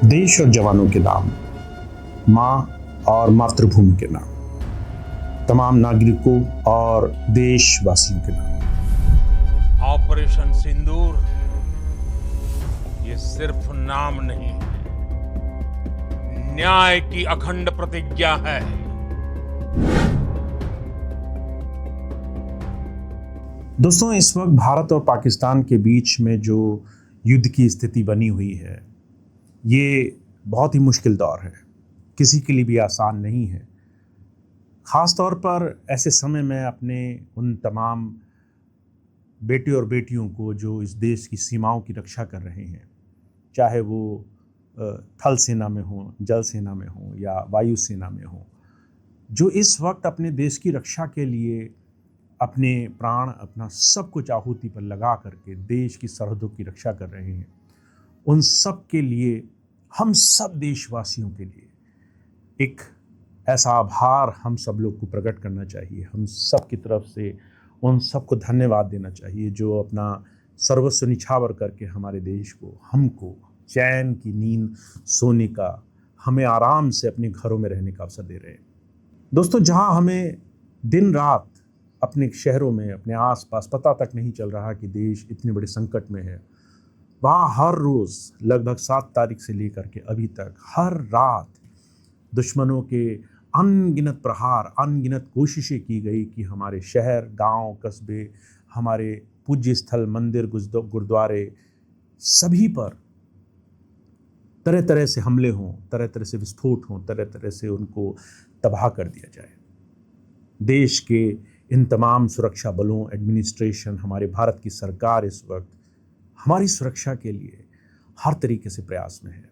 देश और जवानों के नाम, माँ और मातृभूमि के नाम, तमाम नागरिकों और देशवासियों के नाम। ऑपरेशन सिंदूर ये सिर्फ नाम नहीं, न्याय की अखंड प्रतिज्ञा है। दोस्तों, इस वक्त भारत और पाकिस्तान के बीच में जो युद्ध की स्थिति बनी हुई है, ये बहुत ही मुश्किल दौर है, किसी के लिए भी आसान नहीं है। ख़ास तौर पर ऐसे समय में अपने उन तमाम बेटे और बेटियों को जो इस देश की सीमाओं की रक्षा कर रहे हैं, चाहे वो थल सेना में हो, जल सेना में हो या वायु सेना में हो, जो इस वक्त अपने देश की रक्षा के लिए अपने प्राण, अपना सब कुछ आहुति पर लगा करके देश की सरहदों की रक्षा कर रहे हैं, उन सब के लिए, हम सब देशवासियों के लिए एक ऐसा आभार हम सब लोग को प्रकट करना चाहिए। हम सब की तरफ से उन सबको धन्यवाद देना चाहिए जो अपना सर्वस्व निछावर करके हमारे देश को, हमको चैन की नींद सोने का, हमें आराम से अपने घरों में रहने का अवसर दे रहे हैं। दोस्तों, जहां हमें दिन रात अपने शहरों में, अपने आसपास पता तक नहीं चल रहा कि देश इतने बड़े संकट में है, वहाँ हर रोज़ लगभग 7 तारीख से लेकर के अभी तक हर रात दुश्मनों के अनगिनत प्रहार, अनगिनत कोशिशें की गई कि हमारे शहर, गांव, कस्बे, हमारे पूज्य स्थल, मंदिर, गुरुद्वारे, सभी पर तरह तरह से हमले हों, तरह तरह से विस्फोट हों, तरह तरह से उनको तबाह कर दिया जाए। देश के इन तमाम सुरक्षा बलों, एडमिनिस्ट्रेशन, हमारे भारत की सरकार इस वक्त हमारी सुरक्षा के लिए हर तरीके से प्रयास में है।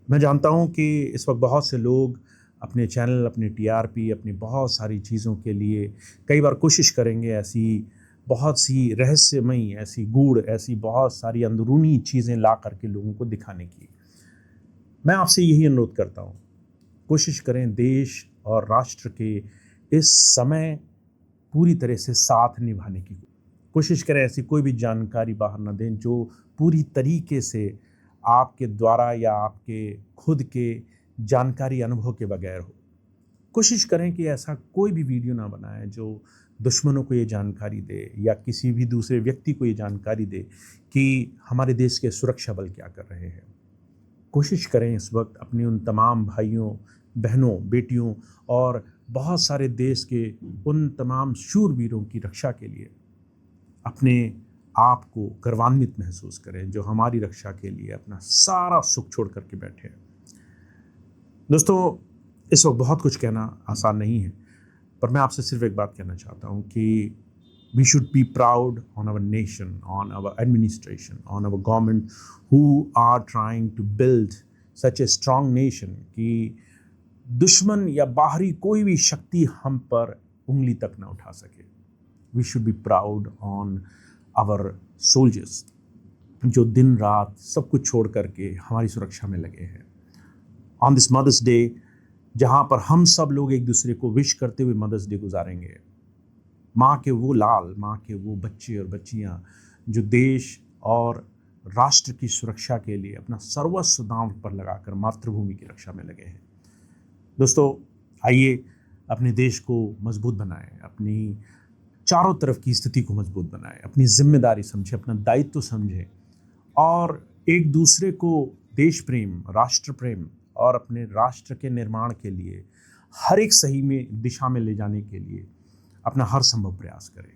मैं जानता हूं कि इस वक्त बहुत से लोग अपने चैनल, अपने टीआरपी, अपनी बहुत सारी चीज़ों के लिए कई बार कोशिश करेंगे ऐसी बहुत सी रहस्यमयी, ऐसी गूढ़, ऐसी बहुत सारी अंदरूनी चीज़ें ला करके लोगों को दिखाने की। मैं आपसे यही अनुरोध करता हूं, कोशिश करें देश और राष्ट्र के इस समय पूरी तरह से साथ निभाने की। कोशिश करें ऐसी कोई भी जानकारी बाहर न दें जो पूरी तरीके से आपके द्वारा या आपके खुद के जानकारी अनुभव के बगैर हो। कोशिश करें कि ऐसा कोई भी वीडियो ना बनाएं जो दुश्मनों को ये जानकारी दे या किसी भी दूसरे व्यक्ति को ये जानकारी दे कि हमारे देश के सुरक्षा बल क्या कर रहे हैं। कोशिश करें इस वक्त अपने उन तमाम भाइयों, बहनों, बेटियों और बहुत सारे देश के उन तमाम शूरवीरों की रक्षा के लिए अपने आप को गर्वान्वित महसूस करें जो हमारी रक्षा के लिए अपना सारा सुख छोड़ करके बैठे हैं। दोस्तों, इस वक्त बहुत कुछ कहना आसान नहीं है, पर मैं आपसे सिर्फ एक बात कहना चाहता हूँ कि we should be proud on our nation, on our administration, on our government who are trying to build such a strong nation कि दुश्मन या बाहरी कोई भी शक्ति हम पर उंगली तक ना उठा सके। We should be proud on our soldiers जो दिन रात सब कुछ छोड़ करके हमारी सुरक्षा में लगे हैं। ऑन दिस मदर्स डे, जहाँ पर हम सब लोग एक दूसरे को विश करते हुए मदर्स डे गुजारेंगे, माँ के वो लाल, माँ के वो बच्चे और बच्चियाँ जो देश और राष्ट्र की सुरक्षा के लिए अपना सर्वस्व दांव पर लगाकर मातृभूमि की रक्षा में लगे हैं। दोस्तों, आइए अपने देश को मजबूत बनाएं, अपनी चारों तरफ की स्थिति को मजबूत बनाएं, अपनी जिम्मेदारी समझें, अपना दायित्व समझें और एक दूसरे को देश प्रेम, राष्ट्र प्रेम और अपने राष्ट्र के निर्माण के लिए हर एक सही में दिशा में ले जाने के लिए अपना हर संभव प्रयास करें।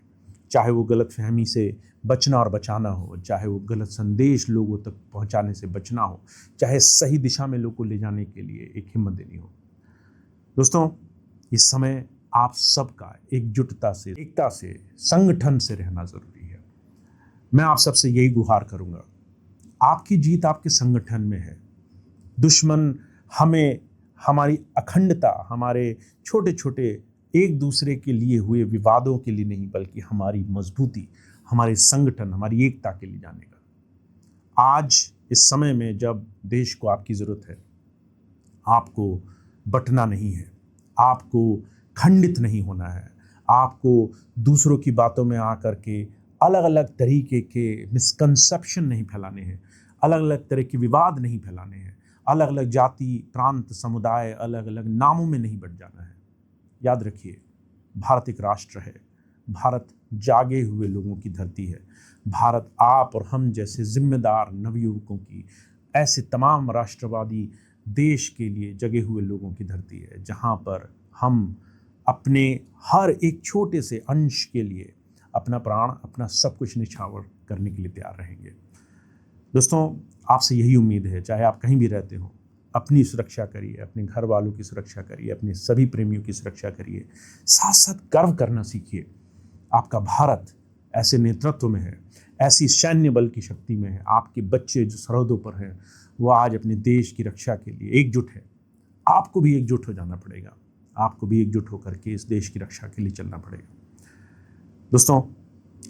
चाहे वो गलतफहमी से बचना और बचाना हो, चाहे वो गलत संदेश लोगों तक पहुंचाने से बचना हो, चाहे सही दिशा में लोगों को ले जाने के लिए एक हिम्मत देनी हो। दोस्तों, इस समय आप सबका एकजुटता से, एकता से, संगठन से रहना जरूरी है। मैं आप सबसे यही गुहार करूंगा, आपकी जीत आपके संगठन में है। दुश्मन हमें हमारी अखंडता, हमारे छोटे छोटे एक दूसरे के लिए हुए विवादों के लिए नहीं, बल्कि हमारी मजबूती, हमारे संगठन, हमारी एकता के लिए जानेगा। आज इस समय में जब देश को आपकी जरूरत है, आपको बंटना नहीं है, आपको खंडित नहीं होना है, आपको दूसरों की बातों में आकर के अलग अलग तरीके के मिसकंसेप्शन नहीं फैलाने हैं, अलग अलग तरह के विवाद नहीं फैलाने हैं, अलग अलग जाति, प्रांत, समुदाय, अलग अलग नामों में नहीं बंट जाना है। याद रखिए, भारत एक राष्ट्र है। भारत जागे हुए लोगों की धरती है। भारत आप और हम जैसे जिम्मेदार नवयुवकों की, ऐसे तमाम राष्ट्रवादी देश के लिए जगे हुए लोगों की धरती है, जहां पर हम अपने हर एक छोटे से अंश के लिए अपना प्राण, अपना सब कुछ निछावर करने के लिए तैयार रहेंगे। दोस्तों, आपसे यही उम्मीद है, चाहे आप कहीं भी रहते हो, अपनी सुरक्षा करिए, अपने घर वालों की सुरक्षा करिए, अपने सभी प्रेमियों की सुरक्षा करिए। साथ साथ गर्व करना सीखिए। आपका भारत ऐसे नेतृत्व में है, ऐसी सैन्य बल की शक्ति में है। आपके बच्चे जो सरहदों पर हैं, वो आज अपने देश की रक्षा के लिए एकजुट है। आपको भी एकजुट हो जाना पड़ेगा। आपको भी एकजुट होकर के इस देश की रक्षा के लिए चलना पड़ेगा। दोस्तों,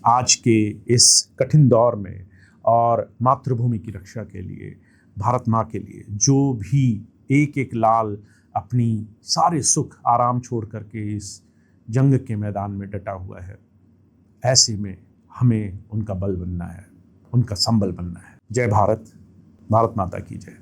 आज के इस कठिन दौर में और मातृभूमि की रक्षा के लिए, भारत माँ के लिए, जो भी एक एक लाल अपनी सारे सुख आराम छोड़ करके इस जंग के मैदान में डटा हुआ है, ऐसे में हमें उनका बल बनना है, उनका संबल बनना है। जय भारत, भारत माता की जय।